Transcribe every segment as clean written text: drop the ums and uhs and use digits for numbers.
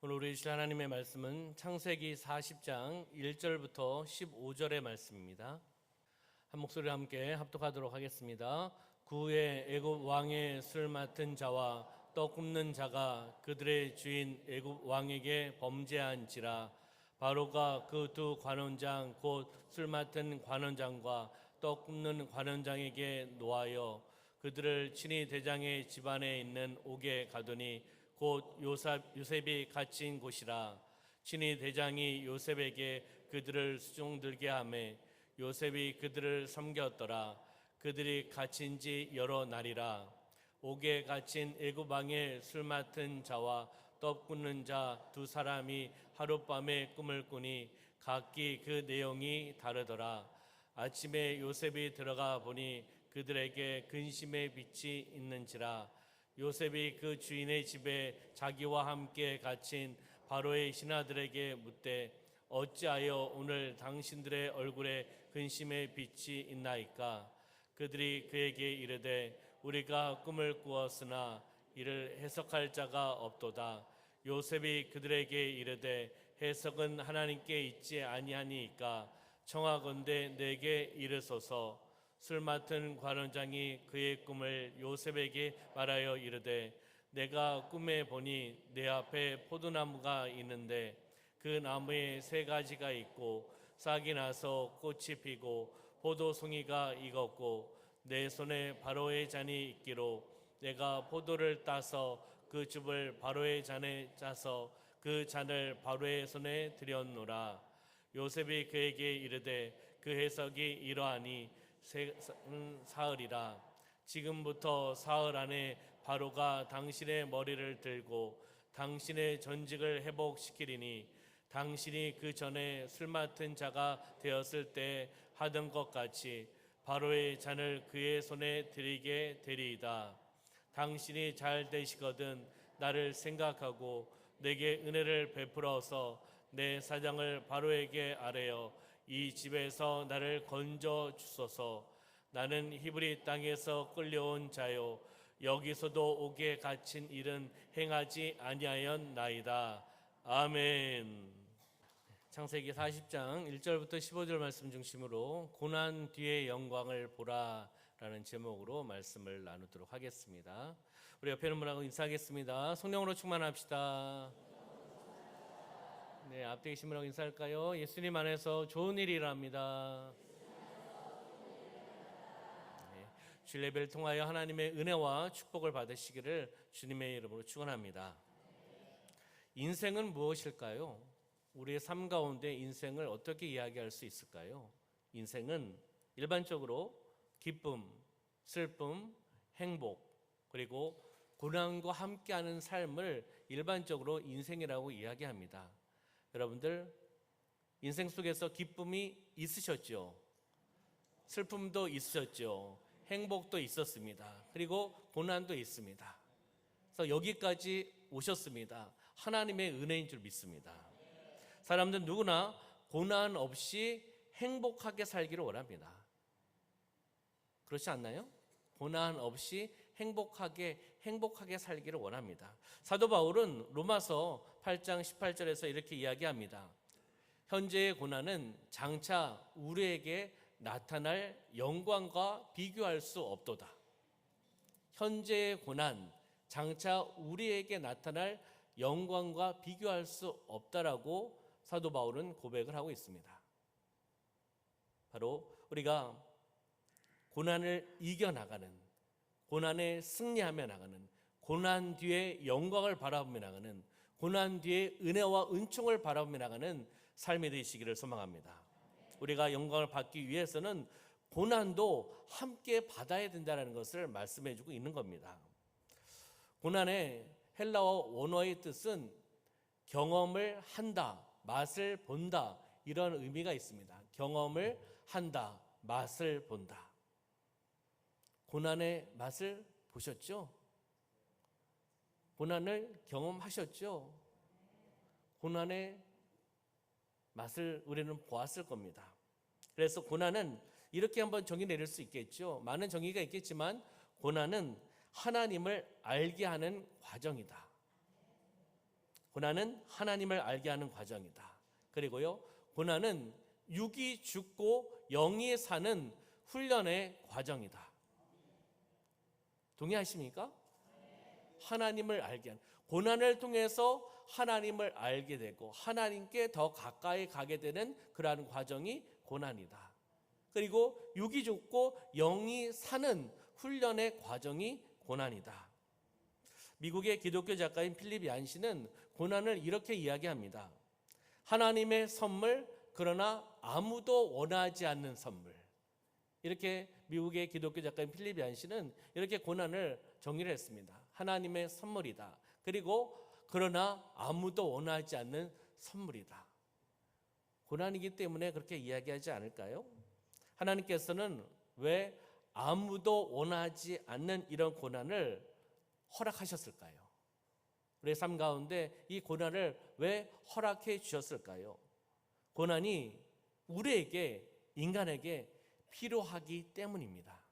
오늘 우리 주실 하나님의 말씀은 창세기 40장 1절부터 15절의 말씀입니다. 한 목소리로 함께 합독하도록 하겠습니다. 구후에 애굽 왕의 술 맡은 자와 떡 굽는 자가 그들의 주인 애굽 왕에게 범죄한지라. 바로가 그 두 관원장 곧 술 맡은 관원장과 떡 굽는 관원장에게 노하여 그들을 친히 대장의 집안에 있는 옥에 가두니 곧 요셉이 갇힌 곳이라. 친히 대장이 요셉에게 그들을 수종들게 하매 요셉이 그들을 섬겼더라. 그들이 갇힌 지 여러 날이라. 옥에 갇힌 애굽 왕의 술 맡은 자와 떡 굽는 자 두 사람이 하룻밤에 꿈을 꾸니 각기 그 내용이 다르더라. 아침에 요셉이 들어가 보니 그들에게 근심의 빛이 있는지라. 요셉이 그 주인의 집에 자기와 함께 갇힌 바로의 신하들에게 묻되 어찌하여 오늘 당신들의 얼굴에 근심의 빛이 있나이까? 그들이 그에게 이르되 우리가 꿈을 꾸었으나 이를 해석할 자가 없도다. 요셉이 그들에게 이르되 해석은 하나님께 있지 아니하니이까 청하건대 내게 이르소서. 술 맡은 관원장이 그의 꿈을 요셉에게 말하여 이르되 내가 꿈에 보니 내 앞에 포도나무가 있는데 그 나무에 세 가지가 있고 싹이 나서 꽃이 피고 포도송이가 익었고 내 손에 바로의 잔이 있기로 내가 포도를 따서 그 즙을 바로의 잔에 짜서 그 잔을 바로의 손에 드렸노라. 요셉이 그에게 이르되 그 해석이 이러하니 사흘이라. 지금부터 사흘 안에 바로가 당신의 머리를 들고 당신의 전직을 회복시키리니 당신이 그 전에 술 맡은 자가 되었을 때 하던 것 같이 바로의 잔을 그의 손에 드리게 되리이다. 당신이 잘 되시거든 나를 생각하고 내게 은혜를 베풀어서 내 사장을 바로에게 아뢰어 이 집에서 나를 건져 주소서. 나는 히브리 땅에서 끌려온 자요 여기서도 옥에 갇힌 일은 행하지 아니하였나이다. 아멘. 창세기 40장 1절부터 15절 말씀 중심으로 고난 뒤의 영광을 보라 라는 제목으로 말씀을 나누도록 하겠습니다. 우리 옆에 있는 분하고 인사하겠습니다. 성령으로 충만합시다. 네, 앞에 계신 분하고 인사할까요? 예수님 안에서 좋은 일이 일어납니다. 네, 주일 예배를 통하여 하나님의 은혜와 축복을 받으시기를 주님의 이름으로 축원합니다. 인생은 무엇일까요? 우리의 삶 가운데 인생을 어떻게 이야기할 수 있을까요? 인생은 일반적으로 기쁨, 슬픔, 행복, 그리고 고난과 함께하는 삶을 일반적으로 인생이라고 이야기합니다. 여러분들 인생 속에서 기쁨이 있으셨죠? 슬픔도 있으셨죠? 행복도 있었습니다. 그리고 고난도 있습니다. 그래서 여기까지 오셨습니다. 하나님의 은혜인 줄 믿습니다. 사람들 누구나 고난 없이 행복하게 살기를 원합니다. 그렇지 않나요? 고난 없이 행복하게 살기를 원합니다. 사도 바울은 로마서 8장 18절에서 이렇게 이야기합니다. 현재의 고난은 장차 우리에게 나타날 영광과 비교할 수 없도다. 현재의 고난, 장차 우리에게 나타날 영광과 비교할 수 없다라고 사도 바울은 고백을 하고 있습니다. 바로 우리가 고난을 이겨나가는, 고난에 승리하며 나가는, 고난 뒤에 영광을 바라보며 나가는, 고난 뒤에 은혜와 은총을 바라보며 나가는 삶이 되시기를 소망합니다. 우리가 영광을 받기 위해서는 고난도 함께 받아야 된다는 것을 말씀해 주고 있는 겁니다. 고난의 헬라어 원어의 뜻은 경험을 한다, 맛을 본다, 이런 의미가 있습니다. 경험을 한다, 맛을 본다. 고난의 맛을 보셨죠? 고난을 경험하셨죠? 고난의 맛을 우리는 보았을 겁니다. 그래서 고난은 이렇게 한번 정의 내릴 수 있겠죠. 많은 정의가 있겠지만 고난은 하나님을 알게 하는 과정이다. 고난은 하나님을 알게 하는 과정이다. 그리고요, 고난은 육이 죽고 영이 사는 훈련의 과정이다. 동의하십니까? 하나님을 알게 하는, 고난을 통해서 하나님을 알게 되고 하나님께 더 가까이 가게 되는 그러한 과정이 고난이다. 그리고 육이 죽고 영이 사는 훈련의 과정이 고난이다. 미국의 기독교 작가인 필립 얀시는 고난을 이렇게 이야기합니다. 하나님의 선물, 그러나 아무도 원하지 않는 선물. 이렇게 미국의 기독교 작가인 필립 얀시는 이렇게 고난을 정의를 했습니다. 하나님의 선물이다. 그리고 그러나 아무도 원하지 않는 선물이다. 고난이기 때문에 그렇게 이야기하지 않을까요? 하나님께서는 왜 아무도 원하지 않는 이런 고난을 허락하셨을까요? 우리의 삶 가운데 이 고난을 왜 허락해 주셨을까요? 고난이 우리에게, 인간에게 필요하기 때문입니다.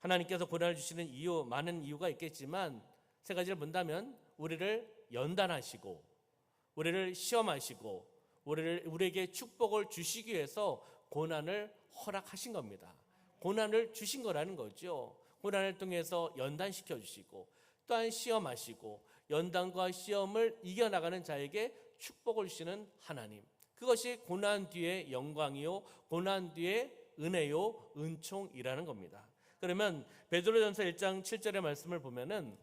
하나님께서 고난을 주시는 이유, 많은 이유가 있겠지만 세 가지를 본다면 우리를 연단하시고 우리를 시험하시고 우리에게 축복을 주시기 위해서 고난을 허락하신 겁니다. 고난을 주신 거라는 거죠. 고난을 통해서 연단시켜 주시고 또한 시험하시고 연단과 시험을 이겨나가는 자에게 축복을 주시는 하나님. 그것이 고난 뒤의 영광이요, 고난 뒤의 은혜요, 은총이라는 겁니다. 그러면 베드로전서 1장 7절의 말씀을 보면은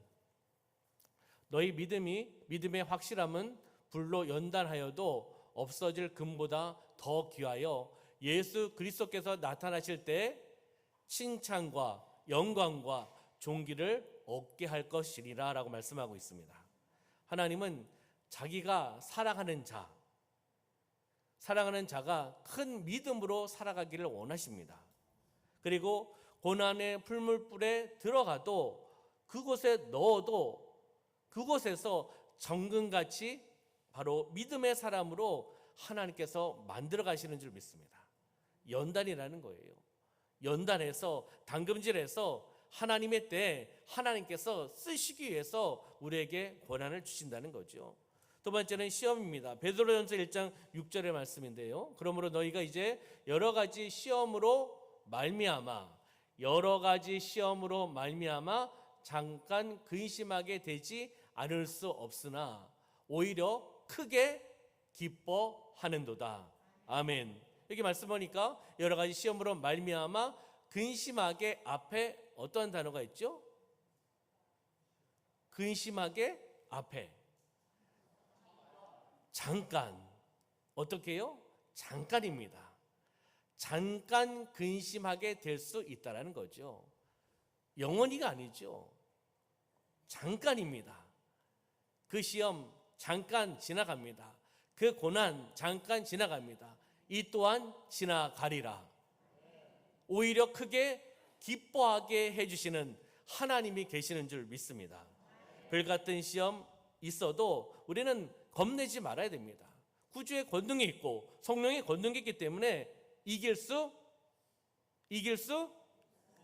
너희 믿음의 확실함은 불로 연단하여도 없어질 금보다 더 귀하여 예수 그리스도께서 나타나실 때 칭찬과 영광과 존귀를 얻게 할 것이리라 라고 말씀하고 있습니다. 하나님은 자기가 사랑하는 자가 큰 믿음으로 살아가기를 원하십니다. 그리고 고난의 풀물불에 들어가도 그곳에 넣어도 그곳에서 정금같이 바로 믿음의 사람으로 하나님께서 만들어 가시는 줄 믿습니다. 연단이라는 거예요. 연단해서 당금질해서 하나님의 때에 하나님께서 쓰시기 위해서 우리에게 고난을 주신다는 거죠. 두 번째는 시험입니다. 베드로전서 1장 6절의 말씀인데요. 그러므로 너희가 이제 여러 가지 시험으로 말미암아 잠깐 근심하게 되지 않을 수 없으나 오히려 크게 기뻐하는도다. 아멘. 여기 말씀 보니까 여러 가지 시험으로 말미암아 근심하게 앞에 어떤 단어가 있죠? 근심하게 앞에 잠깐. 어떻게 해요? 잠깐입니다. 잠깐 근심하게 될 수 있다는 거죠. 영원히가 아니죠. 잠깐입니다. 그 시험 잠깐 지나갑니다. 그 고난 잠깐 지나갑니다. 이 또한 지나가리라. 오히려 크게 기뻐하게 해주시는 하나님이 계시는 줄 믿습니다. 불같은 시험 있어도 우리는 겁내지 말아야 됩니다. 구주의 권능이 있고 성령의 권능이 있기 때문에 이길 수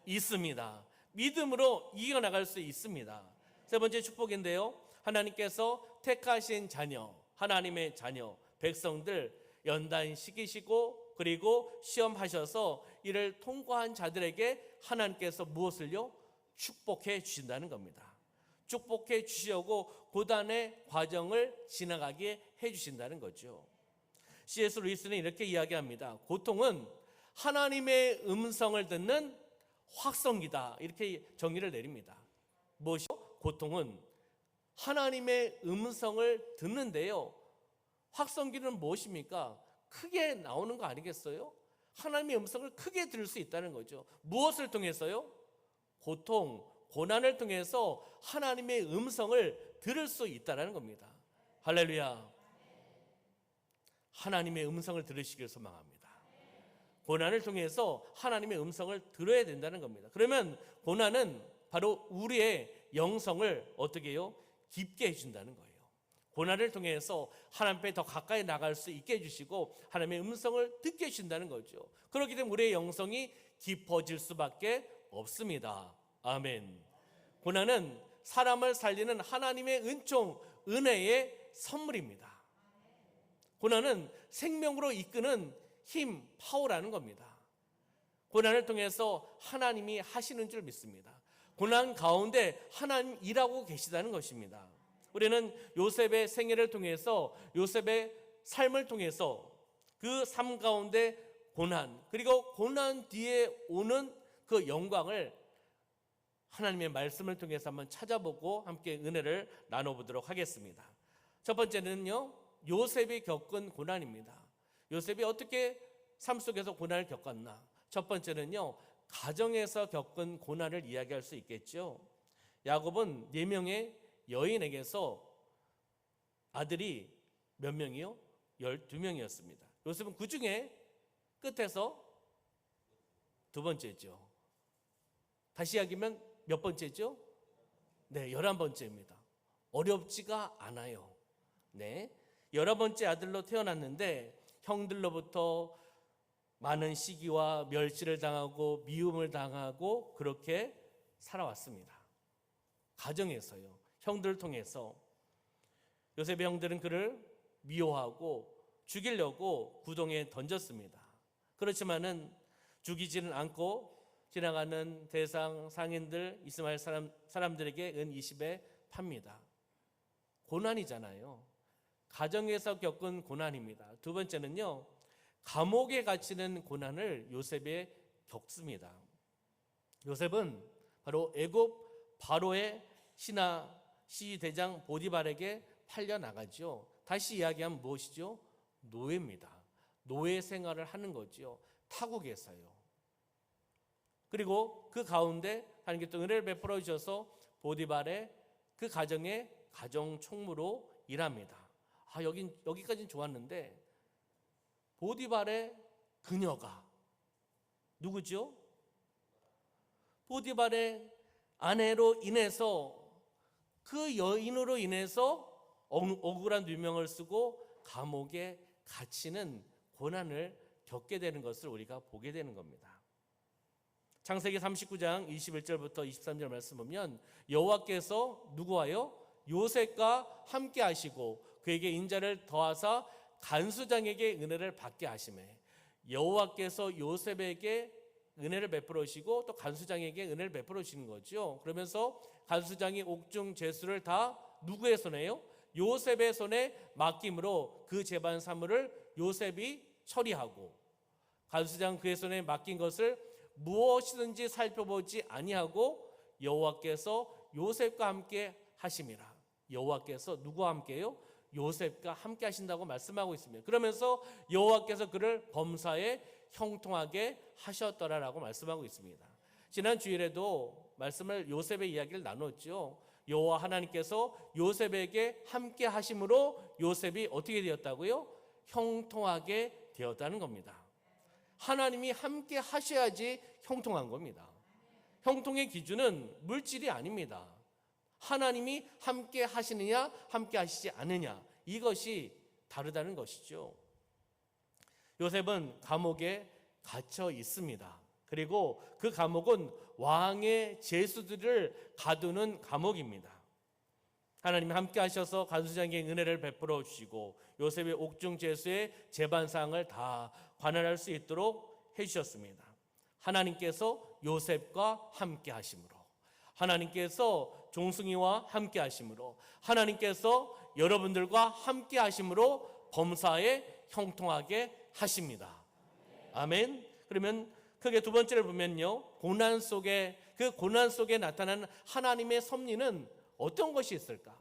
있습니다. 믿음으로 이겨나갈 수 있습니다. 세 번째 축복인데요, 하나님께서 택하신 자녀, 하나님의 자녀, 백성들 연단시키시고 그리고 시험하셔서 이를 통과한 자들에게 하나님께서 무엇을요? 축복해 주신다는 겁니다. 축복해 주시려고 고난의 과정을 지나가게 해주신다는 거죠. C.S. 루이스는 이렇게 이야기합니다. 고통은 하나님의 음성을 듣는 확성기다. 이렇게 정의를 내립니다. 무엇이요? 고통은 하나님의 음성을 듣는데요, 확성기는 무엇입니까? 크게 나오는 거 아니겠어요? 하나님의 음성을 크게 들을 수 있다는 거죠. 무엇을 통해서요? 고통, 고난을 통해서 하나님의 음성을 들을 수 있다는 겁니다. 할렐루야. 하나님의 음성을 들으시길 소망합니다. 고난을 통해서 하나님의 음성을 들어야 된다는 겁니다. 그러면 고난은 바로 우리의 영성을 어떻게 해요? 깊게 해준다는 거예요. 고난을 통해서 하나님 앞에 더 가까이 나갈 수 있게 해주시고 하나님의 음성을 듣게 해준다는 거죠. 그렇기 때문에 우리의 영성이 깊어질 수밖에 없습니다. 아멘. 고난은 사람을 살리는 하나님의 은총, 은혜의 선물입니다. 고난은 생명으로 이끄는 힘, 파워라는 겁니다. 고난을 통해서 하나님이 하시는 줄 믿습니다. 고난 가운데 하나님 일하고 계시다는 것입니다. 우리는 요셉의 생애를 통해서, 요셉의 삶을 통해서 그 삶 가운데 고난, 그리고 고난 뒤에 오는 그 영광을 하나님의 말씀을 통해서 한번 찾아보고 함께 은혜를 나눠보도록 하겠습니다. 첫 번째는요, 요셉이 겪은 고난입니다. 요셉이 어떻게 삶 속에서 고난을 겪었나? 첫 번째는요, 가정에서 겪은 고난을 이야기할 수 있겠죠. 야곱은 4명의 여인에게서 아들이 몇 명이요? 12명이었습니다. 요셉은 그 중에 끝에서 두 번째죠. 다시 이야기하면 몇 번째죠? 네, 11번째입니다. 어렵지가 않아요. 네, 11번째 아들로 태어났는데 형들로부터 많은 시기와 멸시를 당하고 미움을 당하고 그렇게 살아왔습니다. 가정에서요, 형들을 통해서. 요셉의 형들은 그를 미워하고 죽이려고 구덩이에 던졌습니다. 그렇지만은 죽이지는 않고 지나가는 대상 상인들, 이스마엘 사람들에게 은 20에 팝니다. 고난이잖아요. 가정에서 겪은 고난입니다. 두 번째는요, 감옥에 갇히는 고난을 요셉이 겪습니다. 요셉은 바로 애굽 바로의 시대장 보디발에게 팔려 나가죠. 다시 이야기하면 무엇이죠? 노예입니다. 노예 생활을 하는 거죠. 타국에서요. 그리고 그 가운데 하나님께 또 은혜를 베풀어 주셔서 보디발의 그 가정의 가정 총무로 일합니다. 여기까지는 좋았는데 보디발의 그녀가 누구죠? 보디발의 아내로 인해서, 그 여인으로 인해서 억울한 누명을 쓰고 감옥에 갇히는 고난을 겪게 되는 것을 우리가 보게 되는 겁니다. 창세기 39장 21절부터 23절 말씀 보면 여호와께서 누구와요? 요셉과 함께 하시고 그에게 인자를 더하사 간수장에게 은혜를 받게 하시매. 여호와께서 요셉에게 은혜를 베풀어 주시고 또 간수장에게 은혜를 베풀어 주시는 거죠. 그러면서 간수장이 옥중 제수를 다 누구의 손에요? 요셉의 손에 맡김으로 그 재반 사물을 요셉이 처리하고, 간수장 그의 손에 맡긴 것을 무엇이든지 살펴보지 아니하고 여호와께서 요셉과 함께 하심이라. 여호와께서 누구와 함께요? 요셉과 함께 하신다고 말씀하고 있습니다. 그러면서 여호와께서 그를 범사에 형통하게 하셨더라라고 말씀하고 있습니다. 지난 주일에도 말씀을 요셉의 이야기를 나눴죠. 여호와 하나님께서 요셉에게 함께 하심으로 요셉이 어떻게 되었다고요? 형통하게 되었다는 겁니다. 하나님이 함께 하셔야지 형통한 겁니다. 형통의 기준은 물질이 아닙니다. 하나님이 함께 하시느냐 함께 하시지 않느냐, 이것이 다르다는 것이죠. 요셉은 감옥에 갇혀 있습니다. 그리고 그 감옥은 왕의 제수들을 가두는 감옥입니다. 하나님이 함께 하셔서 간수장에게 은혜를 베풀어 주시고 요셉의 옥중 제수의 재반사항을 다 관할할 수 있도록 해주셨습니다. 하나님께서 요셉과 함께 하심으로, 하나님께서 종승이와 함께 하심으로, 하나님께서 여러분들과 함께 하심으로 범사에 형통하게 하십니다. 아멘. 그러면 크게 두 번째를 보면요, 고난 속에, 그 고난 속에 나타나는 하나님의 섭리는 어떤 것이 있을까?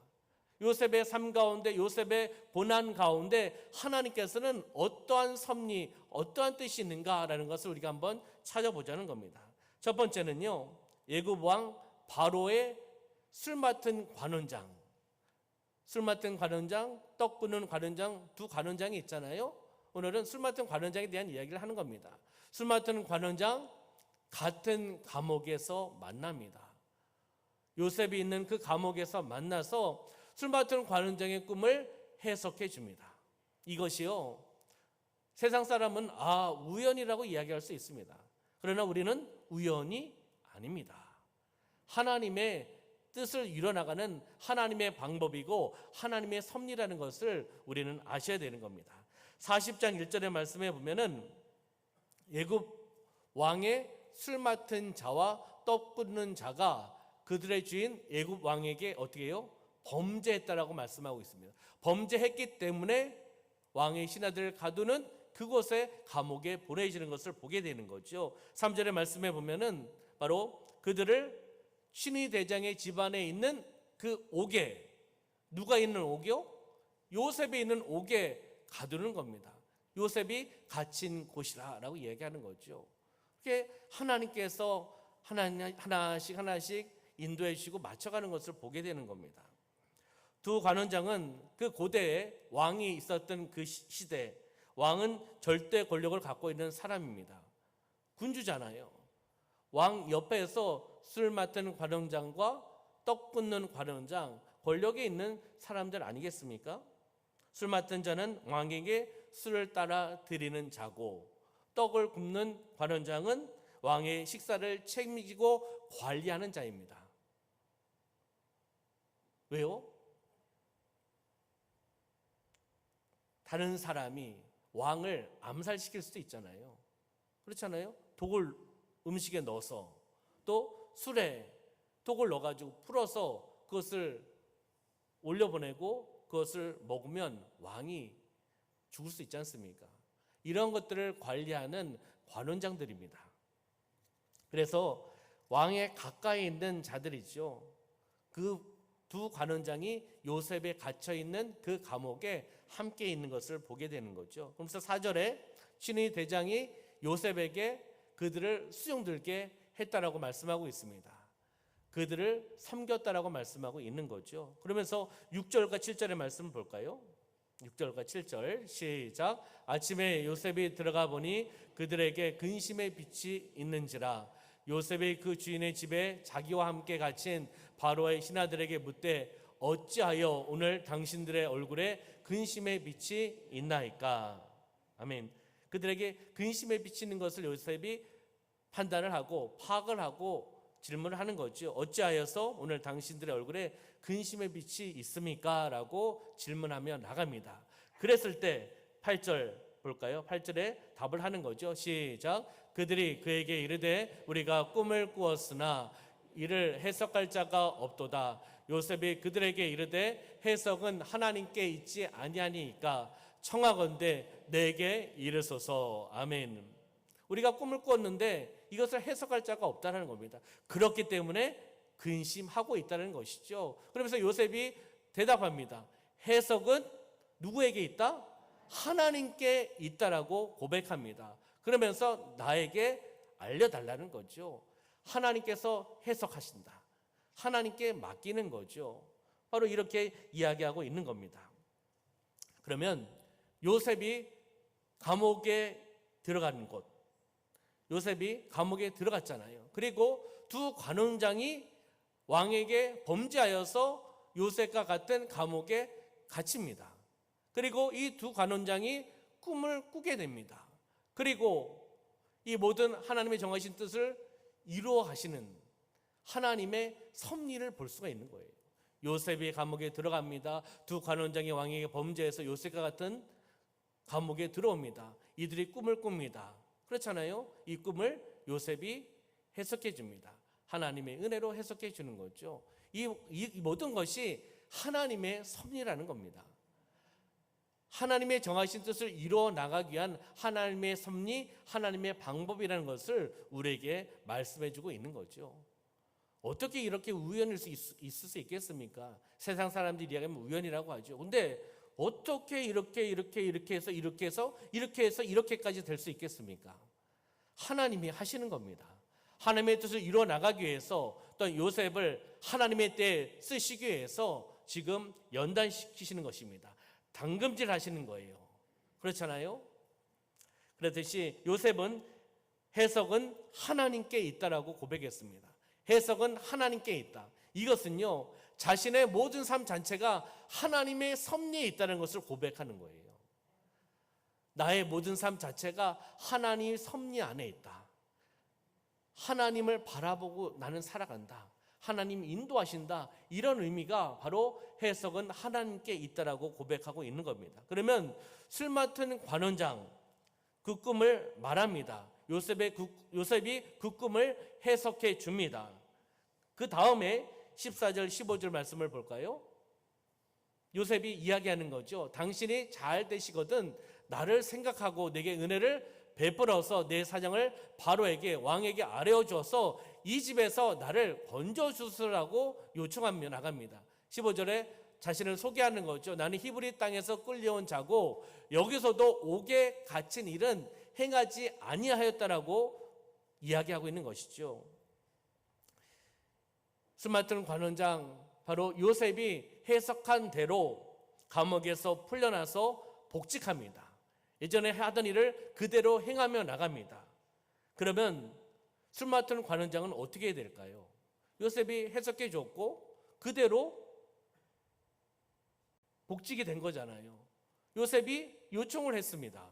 요셉의 삶 가운데, 요셉의 고난 가운데 하나님께서는 어떠한 섭리, 어떠한 뜻이 있는가라는 것을 우리가 한번 찾아보자는 겁니다. 첫 번째는요, 애굽 왕 바로의 술 맡은 관원장, 떡 굽는 관원장, 두 관원장이 있잖아요. 오늘은 술 맡은 관원장에 대한 이야기를 하는 겁니다. 술 맡은 관원장, 같은 감옥에서 만납니다. 요셉이 있는 그 감옥에서 만나서 술 맡은 관원장의 꿈을 해석해 줍니다. 이것이요, 세상 사람은 우연이라고 이야기할 수 있습니다. 그러나 우리는 우연이 아닙니다. 하나님의 뜻을 이뤄나가는 하나님의 방법이고 하나님의 섭리라는 것을 우리는 아셔야 되는 겁니다. 40장 1절의 말씀에 보면은 애굽 왕의 술 맡은 자와 떡 굽는 자가 그들의 주인 애굽 왕에게 어떻게 해요? 범죄했다라고 말씀하고 있습니다. 범죄했기 때문에 왕의 신하들을 가두는 그곳에 감옥에 보내지는 것을 보게 되는 거죠. 3절의 말씀에 보면은 바로 그들을 신의 대장의 집안에 있는 그 옥에, 누가 있는 옥이요? 요셉이 있는 옥에 가두는 겁니다. 요셉이 갇힌 곳이라고 얘기하는 거죠. 그게 하나님께서 하나씩 인도해 주시고 맞춰가는 것을 보게 되는 겁니다. 두 관원장은 그 고대에 왕이 있었던 그 시대, 왕은 절대 권력을 갖고 있는 사람입니다. 군주잖아요. 왕 옆에서 술 맡은 관원장과 떡 굽는 관원장, 권력에 있는 사람들 아니겠습니까? 술 맡은 자는 왕에게 술을 따라 드리는 자고, 떡을 굽는 관원장은 왕의 식사를 책임지고 관리하는 자입니다. 왜요? 다른 사람이 왕을 암살시킬 수도 있잖아요. 그렇잖아요? 독을 음식에 넣어서, 또 술에 독을 넣어가지고 풀어서 그것을 올려보내고 그것을 먹으면 왕이 죽을 수 있지 않습니까? 이런 것들을 관리하는 관원장들입니다. 그래서 왕의 가까이 있는 자들이죠. 그 두 관원장이 요셉에 갇혀 있는 그 감옥에 함께 있는 것을 보게 되는 거죠. 그러면서 4절에 신의 대장이 요셉에게 그들을 수용들게 했다라고 말씀하고 있습니다. 그들을 섬겼다라고 말씀하고 있는 거죠. 그러면서 6절과 7절의 말씀 볼까요? 6절과 7절 시작. 아침에 요셉이 들어가 보니 그들에게 근심의 빛이 있는지라. 요셉이 그 주인의 집에 자기와 함께 갇힌 바로의 신하들에게 묻되 어찌하여 오늘 당신들의 얼굴에 근심의 빛이 있나이까. 아멘. 그들에게 근심의 빛이 있는 것을 요셉이 판단을 하고 파악을 하고 질문을 하는 거죠. 어찌하여서 오늘 당신들의 얼굴에 근심의 빛이 있습니까? 라고 질문하며 나갑니다. 그랬을 때 8절 볼까요? 8절에 답을 하는 거죠. 시작. 그들이 그에게 이르되 우리가 꿈을 꾸었으나 이를 해석할 자가 없도다. 요셉이 그들에게 이르되 해석은 하나님께 있지 아니하니까 청하건대 내게 이르소서. 아멘. 우리가 꿈을 꾸었는데 이것을 해석할 자가 없다는 겁니다. 그렇기 때문에 근심하고 있다는 것이죠. 그러면서 요셉이 대답합니다. 해석은 누구에게 있다? 하나님께 있다라고 고백합니다. 그러면서 나에게 알려달라는 거죠. 하나님께서 해석하신다. 하나님께 맡기는 거죠. 바로 이렇게 이야기하고 있는 겁니다. 그러면 요셉이 감옥에 들어가는 곳, 요셉이 감옥에 들어갔잖아요. 그리고 두 관원장이 왕에게 범죄하여서 요셉과 같은 감옥에 갇힙니다. 그리고 이 두 관원장이 꿈을 꾸게 됩니다. 그리고 이 모든 하나님의 정하신 뜻을 이루어 가시는 하나님의 섭리를 볼 수가 있는 거예요. 요셉이 감옥에 들어갑니다. 두 관원장이 왕에게 범죄해서 요셉과 같은 감옥에 들어옵니다. 이들이 꿈을 꿉니다. 그렇잖아요. 이 꿈을 요셉이 해석해 줍니다. 하나님의 은혜로 해석해 주는 거죠. 이 모든 것이 하나님의 섭리라는 겁니다. 하나님의 정하신 뜻을 이루어 나가기 위한 하나님의 섭리, 하나님의 방법이라는 것을 우리에게 말씀해 주고 있는 거죠. 어떻게 이렇게 우연일 수 있을 수 있겠습니까? 세상 사람들이 이야기하면 우연이라고 하죠. 근데 어떻게 이렇게 해서 이렇게까지 될 수 있겠습니까? 하나님이 하시는 겁니다. 하나님의 뜻을 이루어 나가기 위해서 또 요셉을 하나님의 때에 쓰시기 위해서 지금 연단시키시는 것입니다. 당금질 하시는 거예요. 그렇잖아요. 그렇듯이 요셉은 해석은 하나님께 있다라고 고백했습니다. 해석은 하나님께 있다. 이것은요, 자신의 모든 삶 자체가 하나님의 섭리에 있다는 것을 고백하는 거예요. 나의 모든 삶 자체가 하나님의 섭리 안에 있다. 하나님을 바라보고 나는 살아간다. 하나님 인도하신다. 이런 의미가 바로 해석은 하나님께 있다라고 고백하고 있는 겁니다. 그러면 술 맡은 관원장 그 꿈을 말합니다. 요셉이 그 꿈을 해석해 줍니다. 그 다음에 14절 15절 말씀을 볼까요? 요셉이 이야기하는 거죠. 당신이 잘 되시거든 나를 생각하고 내게 은혜를 베풀어서 내 사정을 바로에게 왕에게 아뢰어 주어서 이 집에서 나를 건져 주시라고 요청하며 나갑니다. 15절에 자신을 소개하는 거죠. 나는 히브리 땅에서 끌려온 자고 여기서도 옥에 갇힌 일은 행하지 아니하였다라고 이야기하고 있는 것이죠. 술 맡은 관원장 바로 요셉이 해석한 대로 감옥에서 풀려나서 복직합니다. 예전에 하던 일을 그대로 행하며 나갑니다. 그러면 술 맡은 관원장은 어떻게 해야 될까요? 요셉이 해석해 줬고 그대로 복직이 된 거잖아요. 요셉이 요청을 했습니다.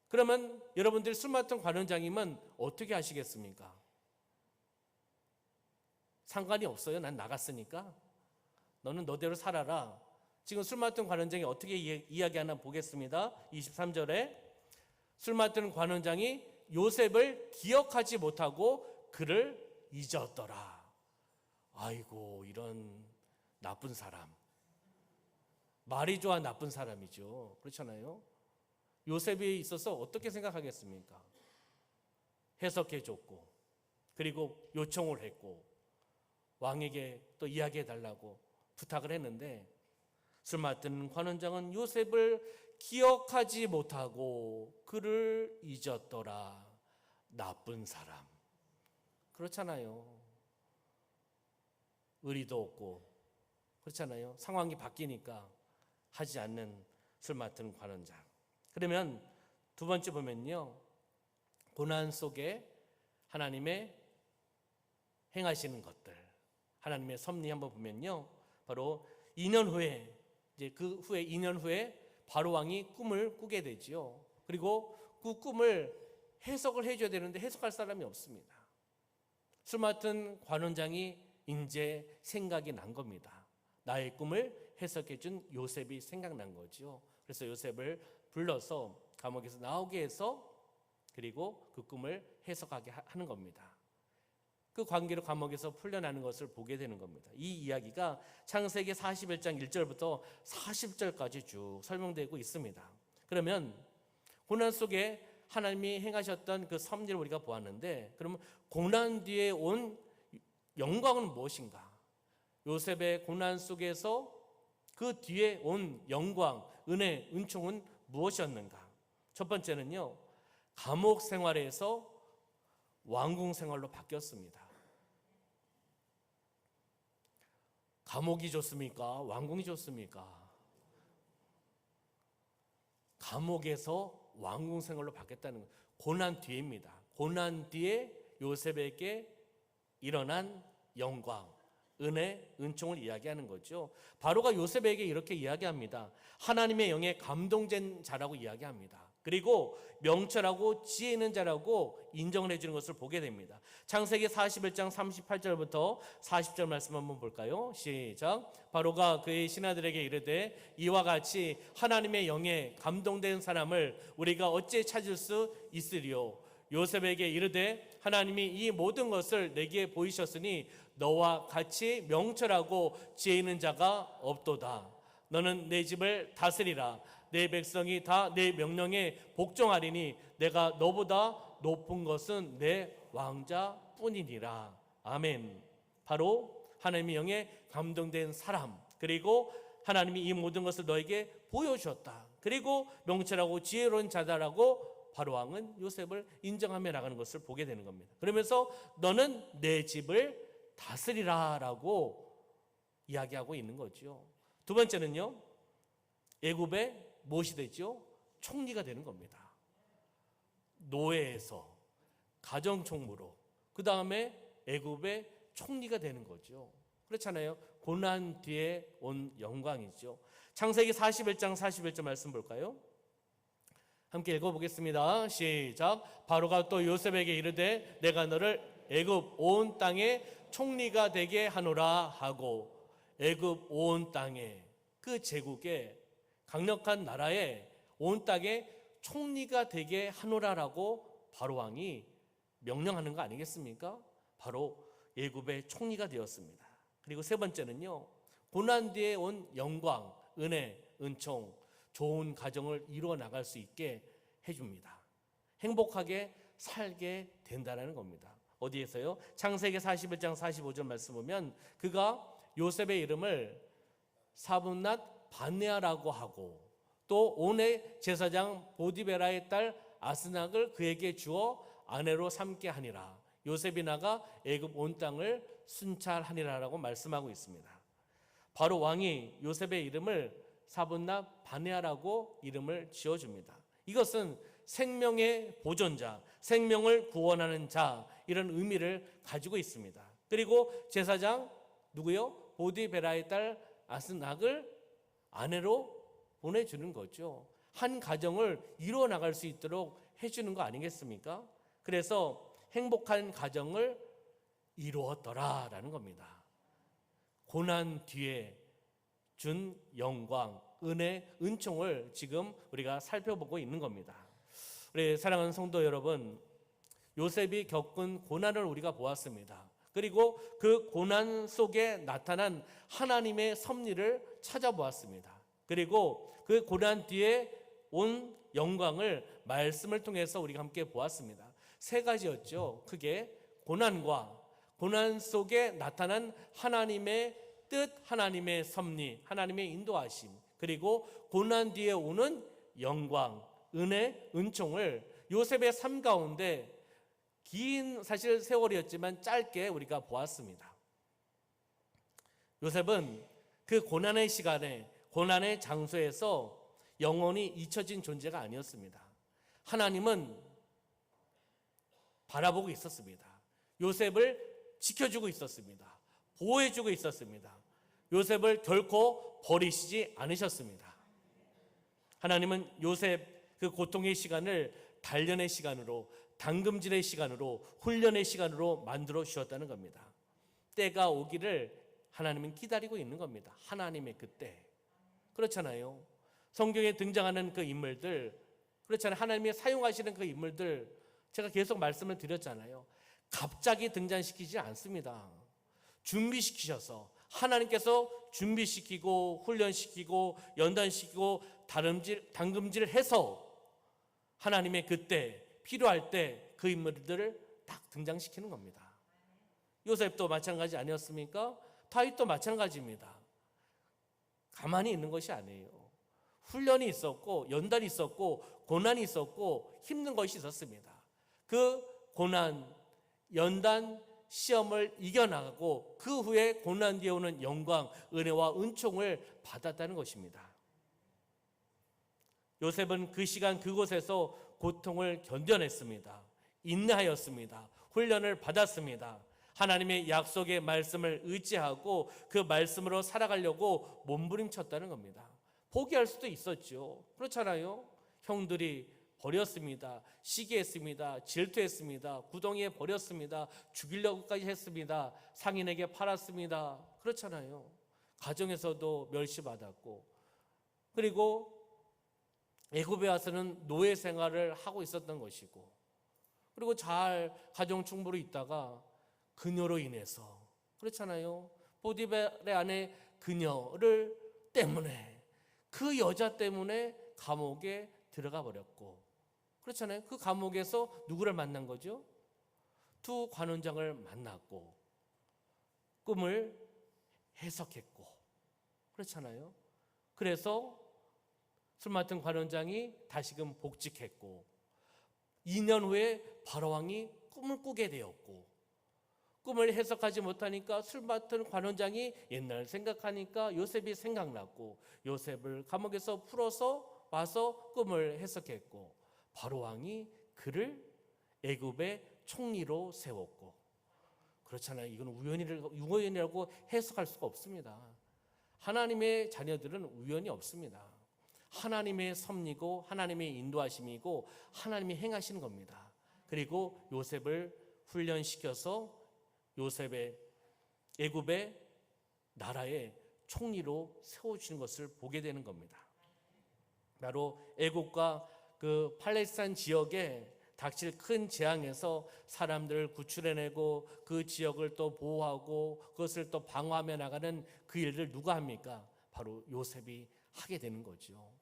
그러면 여러분들 술 맡은 관원장이면 어떻게 하시겠습니까? 상관이 없어요. 난 나갔으니까. 너는 너대로 살아라. 지금 술 맡은 관원장이 어떻게 이야기하나 보겠습니다. 23절에 술 맡은 관원장이 요셉을 기억하지 못하고 그를 잊었더라. 아이고 이런 나쁜 사람. 말이 좋아 나쁜 사람이죠. 그렇잖아요. 요셉에 있어서 어떻게 생각하겠습니까? 해석해 줬고 그리고 요청을 했고 왕에게 또 이야기해 달라고 부탁을 했는데 술 맡은 관원장은 요셉을 기억하지 못하고 그를 잊었더라. 나쁜 사람. 그렇잖아요. 의리도 없고 그렇잖아요. 상황이 바뀌니까 하지 않는 술 맡은 관원장. 그러면 두 번째 보면요. 고난 속에 하나님의 행하시는 것들, 하나님의 섭리 한번 보면요. 바로 2년 후에 이제 그 후에 2년 후에 바로 왕이 꿈을 꾸게 되지요. 그리고 그 꿈을 해석을 해줘야 되는데 해석할 사람이 없습니다. 술 맡은 관원장이 이제 생각이 난 겁니다. 나의 꿈을 해석해 준 요셉이 생각난 거죠. 그래서 요셉을 불러서 감옥에서 나오게 해서 그리고 그 꿈을 해석하게 하는 겁니다. 그 관계로 감옥에서 풀려나는 것을 보게 되는 겁니다. 이 이야기가 창세기 41장 1절부터 40절까지 쭉 설명되고 있습니다. 그러면 고난 속에 하나님이 행하셨던 그 섭리를 우리가 보았는데 그러면 고난 뒤에 온 영광은 무엇인가? 요셉의 고난 속에서 그 뒤에 온 영광, 은혜, 은총은 무엇이었는가? 첫 번째는요. 감옥 생활에서 왕궁 생활로 바뀌었습니다. 감옥이 좋습니까? 왕궁이 좋습니까? 감옥에서 왕궁 생활로 바뀌었다는 것. 고난 뒤입니다. 고난 뒤에 요셉에게 일어난 영광, 은혜, 은총을 이야기하는 거죠. 바로가 요셉에게 이렇게 이야기합니다. 하나님의 영에 감동된 자라고 이야기합니다. 그리고 명철하고 지혜 있는 자라고 인정을 해주는 것을 보게 됩니다. 창세기 41장 38절부터 40절 말씀 한번 볼까요? 시작. 바로가 그의 신하들에게 이르되 이와 같이 하나님의 영에 감동된 사람을 우리가 어찌 찾을 수 있으리요? 요셉에게 이르되 하나님이 이 모든 것을 내게 보이셨으니 너와 같이 명철하고 지혜 있는 자가 없도다. 너는 내 집을 다스리라. 내 백성이 다 내 명령에 복종하리니 내가 너보다 높은 것은 내 왕자뿐이니라. 아멘. 바로 하나님의 영에 감동된 사람, 그리고 하나님이 이 모든 것을 너에게 보여주었다. 그리고 명철하고 지혜로운 자다라고 바로 왕은 요셉을 인정하며 나가는 것을 보게 되는 겁니다. 그러면서 너는 내 집을 다스리라라고 이야기하고 있는 거죠. 두 번째는요. 애굽의 무엇이 되죠? 총리가 되는 겁니다. 노예에서 가정총무로 그 다음에 애굽의 총리가 되는 거죠. 그렇잖아요. 고난 뒤에 온 영광이죠. 창세기 41장 41절 말씀 볼까요? 함께 읽어보겠습니다. 시작. 바로가 또 요셉에게 이르되 내가 너를 애굽 온 땅에 총리가 되게 하노라 하고, 애굽 온 땅에, 그 제국의 강력한 나라에 온 땅에 총리가 되게 하노라라고 바로왕이 명령하는 거 아니겠습니까? 바로 애굽의 총리가 되었습니다. 그리고 세 번째는요, 고난 뒤에 온 영광, 은혜, 은총, 좋은 가정을 이루어 나갈 수 있게 해줍니다. 행복하게 살게 된다는 겁니다. 어디에서요? 창세기 41장 45절 말씀 보면 그가 요셉의 이름을 사분낫 바네아라고 하고, 또 온의 제사장 보디베라의 딸 아스낙을 그에게 주어 아내로 삼게 하니라. 요셉이 나가 애굽 온 땅을 순찰하니라라고 말씀하고 있습니다. 바로 왕이 요셉의 이름을 사분낫 바네아라고 이름을 지어줍니다. 이것은 생명의 보존자, 생명을 구원하는 자, 이런 의미를 가지고 있습니다. 그리고 제사장 누구요? 보디베라의 딸 아스낙을 아내로 보내주는 거죠. 한 가정을 이루어 나갈 수 있도록 해주는 거 아니겠습니까? 그래서 행복한 가정을 이루었더라라는 겁니다. 고난 뒤에 준 영광, 은혜, 은총을 지금 우리가 살펴보고 있는 겁니다. 우리 사랑하는 성도 여러분, 요셉이 겪은 고난을 우리가 보았습니다. 그리고 그 고난 속에 나타난 하나님의 섭리를 찾아보았습니다. 그리고 그 고난 뒤에 온 영광을 말씀을 통해서 우리가 함께 보았습니다. 세 가지였죠. 크게 고난과 고난 속에 나타난 하나님의 뜻, 하나님의 섭리, 하나님의 인도하심, 그리고 고난 뒤에 오는 영광, 은혜, 은총을 요셉의 삶 가운데 긴 사실 세월이었지만 짧게 우리가 보았습니다. 요셉은 그 고난의 시간에, 고난의 장소에서 영원히 잊혀진 존재가 아니었습니다. 하나님은 바라보고 있었습니다. 요셉을 지켜주고 있었습니다. 보호해주고 있었습니다. 요셉을 결코 버리시지 않으셨습니다. 하나님은 요셉 그 고통의 시간을 단련의 시간으로, 당금질의 시간으로, 훈련의 시간으로 만들어 주셨다는 겁니다. 때가 오기를 하나님은 기다리고 있는 겁니다. 하나님의 그 때. 그렇잖아요. 성경에 등장하는 그 인물들, 그렇잖아요. 하나님이 사용하시는 그 인물들, 제가 계속 말씀을 드렸잖아요. 갑자기 등장시키지 않습니다. 준비시키셔서, 하나님께서 준비시키고 훈련시키고 연단시키고 당금질해서 하나님의 그때 필요할 때 그 인물들을 딱 등장시키는 겁니다. 요셉도 마찬가지 아니었습니까? 다윗도 마찬가지입니다. 가만히 있는 것이 아니에요. 훈련이 있었고 연단이 있었고 고난이 있었고 힘든 것이 있었습니다. 그 고난, 연단, 시험을 이겨나가고 그 후에 고난 뒤에 오는 영광, 은혜와 은총을 받았다는 것입니다. 요셉은 그 시간 그곳에서 고통을 견뎌냈습니다. 인내하였습니다. 훈련을 받았습니다. 하나님의 약속의 말씀을 의지하고 그 말씀으로 살아가려고 몸부림쳤다는 겁니다. 포기할 수도 있었죠. 그렇잖아요. 형들이 버렸습니다. 시기했습니다. 질투했습니다. 구덩이에 버렸습니다. 죽이려고까지 했습니다. 상인에게 팔았습니다. 그렇잖아요. 가정에서도 멸시받았고, 그리고 애굽에 와서는 노예 생활을 하고 있었던 것이고, 그리고 잘 가정 충부로 있다가 그녀로 인해서, 그렇잖아요. 보디베라의 아내 그녀를 때문에, 그 여자 때문에 감옥에 들어가 버렸고, 그렇잖아요. 그 감옥에서 누구를 만난 거죠? 두 관원장을 만났고 꿈을 해석했고, 그렇잖아요. 그래서 술 맡은 관원장이 다시금 복직했고, 2년 후에 바로왕이 꿈을 꾸게 되었고, 꿈을 해석하지 못하니까 술 맡은 관원장이 옛날 생각하니까 요셉이 생각났고, 요셉을 감옥에서 풀어서 와서 꿈을 해석했고, 바로왕이 그를 애굽의 총리로 세웠고, 그렇잖아요. 이건 우연이라고 해석할 수가 없습니다. 하나님의 자녀들은 우연이 없습니다. 하나님의 섭리고 하나님의 인도하심이고 하나님이 행하시는 겁니다. 그리고 요셉을 훈련시켜서 요셉의 애굽의 나라의 총리로 세워주는 것을 보게 되는 겁니다. 바로 애굽과 그 팔레스타인 지역에 닥칠 큰 재앙에서 사람들을 구출해내고 그 지역을 또 보호하고 그것을 또 방어하며 나가는 그 일을 누가 합니까? 바로 요셉이 하게 되는 거죠.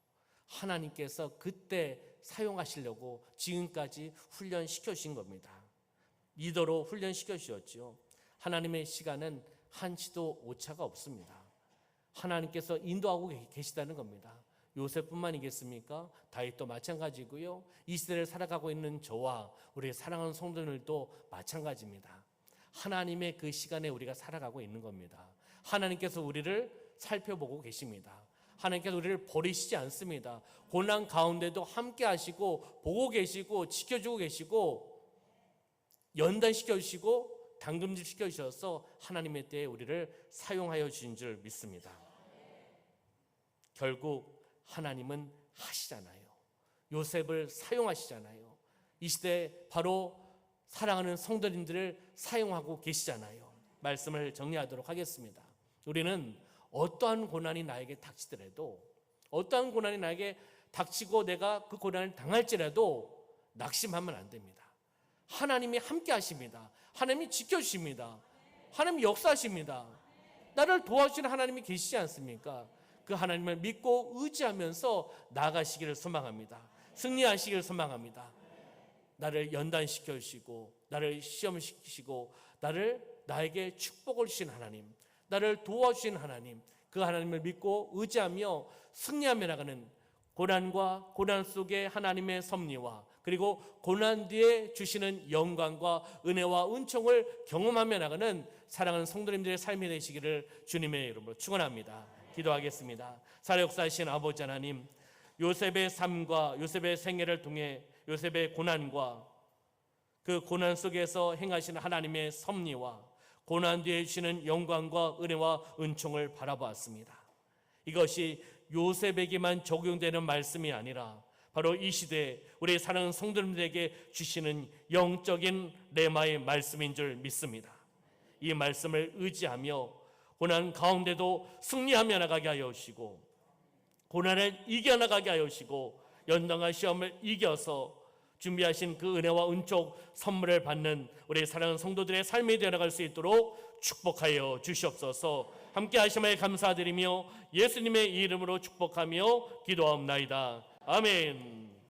하나님께서 그때 사용하시려고 지금까지 훈련시켜 주신 겁니다. 리더로 훈련시켜 주셨죠. 하나님의 시간은 한치도 오차가 없습니다. 하나님께서 인도하고 계시다는 겁니다. 요셉뿐만이겠습니까? 다윗도 마찬가지고요. 이 시대를 살아가고 있는 저와 우리 사랑하는 성도들도 마찬가지입니다. 하나님의 그 시간에 우리가 살아가고 있는 겁니다. 하나님께서 우리를 살펴보고 계십니다. 하나님께서 우리를 버리시지 않습니다. 고난 가운데도 함께 하시고 보고 계시고 지켜주고 계시고 연단시켜 주시고 당금질 시켜 주셔서 하나님의 때에 우리를 사용하여 주신 줄 믿습니다. 결국 하나님은 하시잖아요. 요셉을 사용하시잖아요. 이 시대에 바로 사랑하는 성도님들을 사용하고 계시잖아요. 말씀을 정리하도록 하겠습니다. 우리는 어떠한 고난이 나에게 닥치더라도, 어떠한 고난이 나에게 닥치고 내가 그 고난을 당할지라도 낙심하면 안 됩니다. 하나님이 함께 하십니다. 하나님이 지켜주십니다. 하나님이 역사하십니다. 나를 도와주시는 하나님이 계시지 않습니까? 그 하나님을 믿고 의지하면서 나아가시기를 소망합니다. 승리하시기를 소망합니다. 나를 연단시켜 주시고 나를 시험시키시고 나에게 축복을 주신 하나님, 나를 도와주신 하나님, 그 하나님을 믿고 의지하며 승리하며 나가는 고난과 고난 속에 하나님의 섭리와 그리고 고난 뒤에 주시는 영광과 은혜와 은총을 경험하며 나가는 사랑하는 성도님들의 삶이 되시기를 주님의 이름으로 축원합니다. 기도하겠습니다. 살아 역사하신 아버지 하나님, 요셉의 삶과 요셉의 생애를 통해 요셉의 고난과 그 고난 속에서 행하시는 하나님의 섭리와 고난 뒤에 주시는 영광과 은혜와 은총을 바라보았습니다. 이것이 요셉에게만 적용되는 말씀이 아니라 바로 이 시대에 우리 사랑하는 성도님들에게 주시는 영적인 레마의 말씀인 줄 믿습니다. 이 말씀을 의지하며 고난 가운데도 승리하며 나가게 하여 주시고 고난을 이겨나가게 하여 주시고 연단과 시험을 이겨서 준비하신 그 은혜와 은총 선물을 받는 우리 사랑하는 성도들의 삶이 되어나갈 수 있도록 축복하여 주시옵소서. 함께 하심을 감사드리며 예수님의 이름으로 축복하며 기도하옵나이다. 아멘.